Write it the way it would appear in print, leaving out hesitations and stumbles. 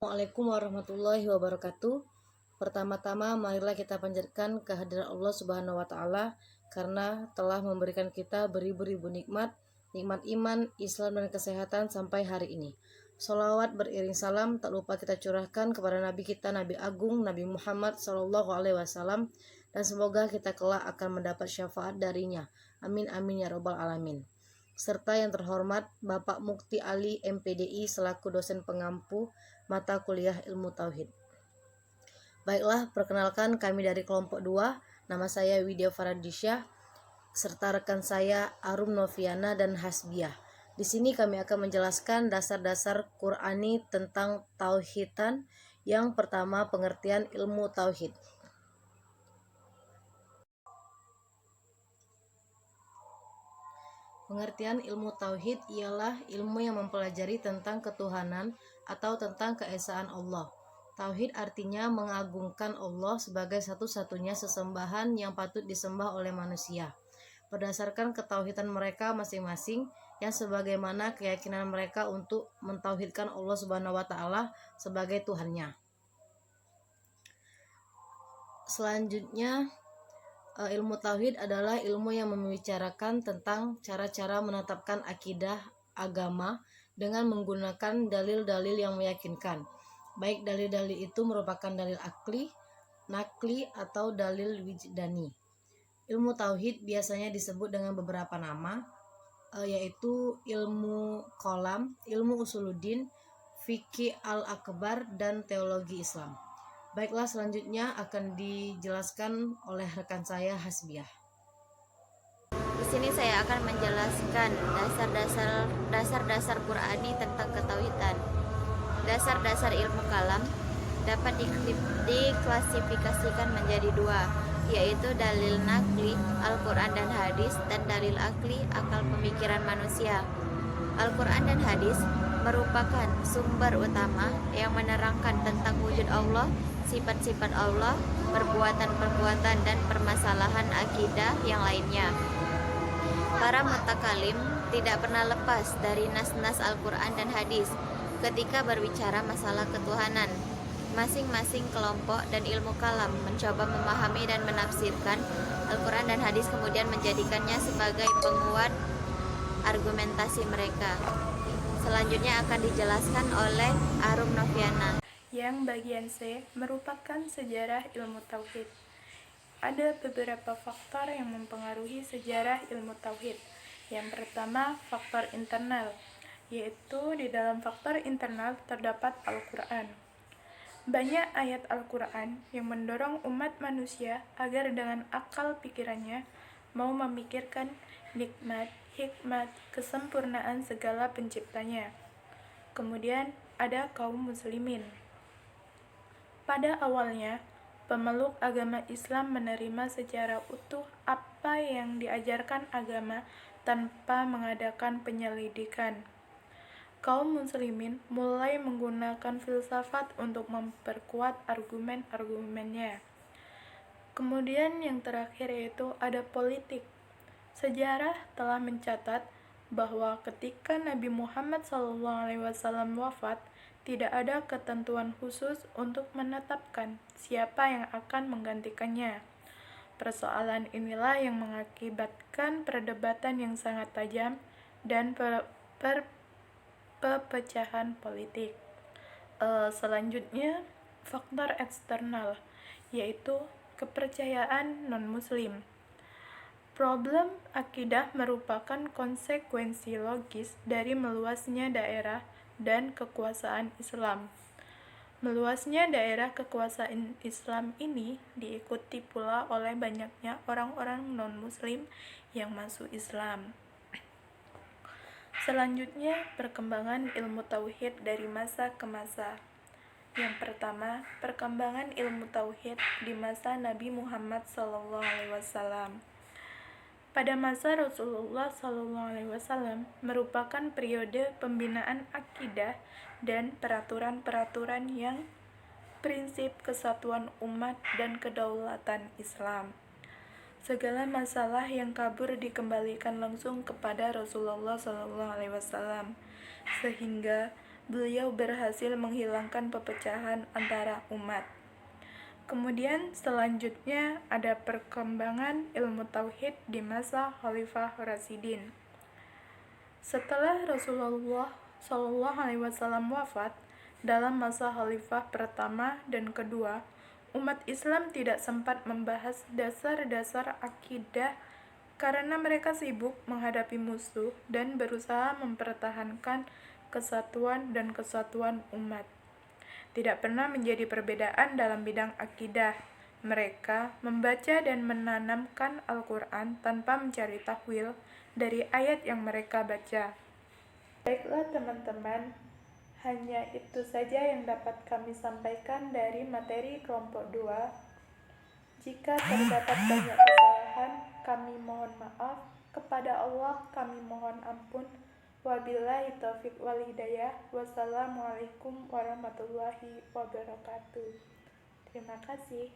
Assalamualaikum warahmatullahi wabarakatuh. Pertama-tama marilah kita panjatkan kehadiran Allah Subhanahu wa taala karena telah memberikan kita beribu-ribu nikmat iman, Islam dan kesehatan sampai hari ini. Sholawat beriring salam tak lupa kita curahkan kepada Nabi kita, Nabi Agung, Nabi Muhammad Sallallahu Alaihi Wasallam, dan semoga kita kelak akan mendapat syafaat darinya. Amin amin ya robbal alamin. Serta yang terhormat Bapak Mukti Ali MPDI selaku dosen pengampu mata kuliah ilmu tauhid. Baiklah, perkenalkan kami dari kelompok 2. Nama saya Widya Faradisya serta rekan saya Arum Noviana dan Hasbiah. Di sini kami akan menjelaskan dasar-dasar Qur'ani tentang tauhidan. Yang pertama, pengertian ilmu tauhid. Pengertian ilmu tauhid ialah ilmu yang mempelajari tentang ketuhanan atau tentang keesaan Allah. Tauhid artinya mengagungkan Allah sebagai satu-satunya sesembahan yang patut disembah oleh manusia, berdasarkan ketauhidan mereka masing-masing yang sebagaimana keyakinan mereka untuk mentauhidkan Allah Subhanahu wa taala sebagai Tuhannya. Selanjutnya, ilmu tauhid adalah ilmu yang membicarakan tentang cara-cara menetapkan akidah agama dengan menggunakan dalil-dalil yang meyakinkan. Baik dalil-dalil itu merupakan dalil akli, nakli, atau dalil wijdani. Ilmu tauhid biasanya disebut dengan beberapa nama, yaitu ilmu kolam, ilmu usuluddin, fikih al-akbar, dan teologi Islam. Baiklah, selanjutnya akan dijelaskan oleh rekan saya Hasbiah. Di sini saya akan menjelaskan dasar-dasar Qur'ani tentang ketauhidan. Dasar-dasar ilmu kalam dapat diklasifikasikan menjadi dua, yaitu dalil nakli, Al-Quran dan hadis, dan dalil akli, akal pemikiran manusia. Al-Quran dan hadis merupakan sumber utama yang menerangkan tentang wujud Allah, sifat-sifat Allah, perbuatan-perbuatan, dan permasalahan akidah yang lainnya. Para mutakalim tidak pernah lepas dari nas-nas Al-Quran dan hadis ketika berbicara masalah ketuhanan. Masing-masing kelompok dan ilmu kalam mencoba memahami dan menafsirkan Al-Quran dan hadis, kemudian menjadikannya sebagai penguat argumentasi mereka. Selanjutnya akan dijelaskan oleh Arum Noviana. Yang bagian C merupakan sejarah ilmu tauhid. Ada beberapa faktor yang mempengaruhi sejarah ilmu tauhid. Yang pertama, faktor internal, yaitu di dalam faktor internal terdapat Al-Quran. Banyak ayat Al-Quran yang mendorong umat manusia agar dengan akal pikirannya mau memikirkan nikmat, hikmat, kesempurnaan segala penciptanya. Kemudian ada kaum muslimin. Pada awalnya, pemeluk agama Islam menerima secara utuh apa yang diajarkan agama tanpa mengadakan penyelidikan. Kaum muslimin mulai menggunakan filsafat untuk memperkuat argumen-argumennya. Kemudian yang terakhir yaitu ada politik. Sejarah telah mencatat bahwa ketika Nabi Muhammad SAW wafat, tidak ada ketentuan khusus untuk menetapkan siapa yang akan menggantikannya. Persoalan inilah yang mengakibatkan perdebatan yang sangat tajam dan perpecahan politik. Selanjutnya, faktor eksternal, yaitu kepercayaan non-muslim. Problem akidah merupakan konsekuensi logis dari meluasnya daerah dan kekuasaan Islam. Meluasnya daerah kekuasaan Islam ini diikuti pula oleh banyaknya orang-orang non-muslim yang masuk Islam. Selanjutnya, perkembangan ilmu tauhid dari masa ke masa. Yang pertama, perkembangan ilmu tauhid di masa Nabi Muhammad SAW. Pada masa Rasulullah SAW merupakan periode pembinaan akidah dan peraturan-peraturan yang prinsip kesatuan umat dan kedaulatan Islam. Segala masalah yang kabur dikembalikan langsung kepada Rasulullah SAW, sehingga beliau berhasil menghilangkan perpecahan antara umat. Kemudian selanjutnya ada perkembangan ilmu tauhid di masa Khalifah Rasyidin. Setelah Rasulullah SAW wafat, dalam masa Khalifah pertama dan kedua, umat Islam tidak sempat membahas dasar-dasar akidah karena mereka sibuk menghadapi musuh dan berusaha mempertahankan kesatuan dan kesatuan umat. Tidak pernah menjadi perbedaan dalam bidang akidah. Mereka membaca dan menanamkan Al-Quran tanpa mencari takwil dari ayat yang mereka baca. Baiklah teman-teman, hanya itu saja yang dapat kami sampaikan dari materi kelompok 2. Jika terdapat banyak kesalahan, kami mohon maaf. Kepada Allah kami mohon ampun. Wabillahi taufiq wal hidayah. Wassalamualaikum warahmatullahi wabarakatuh. Terima kasih.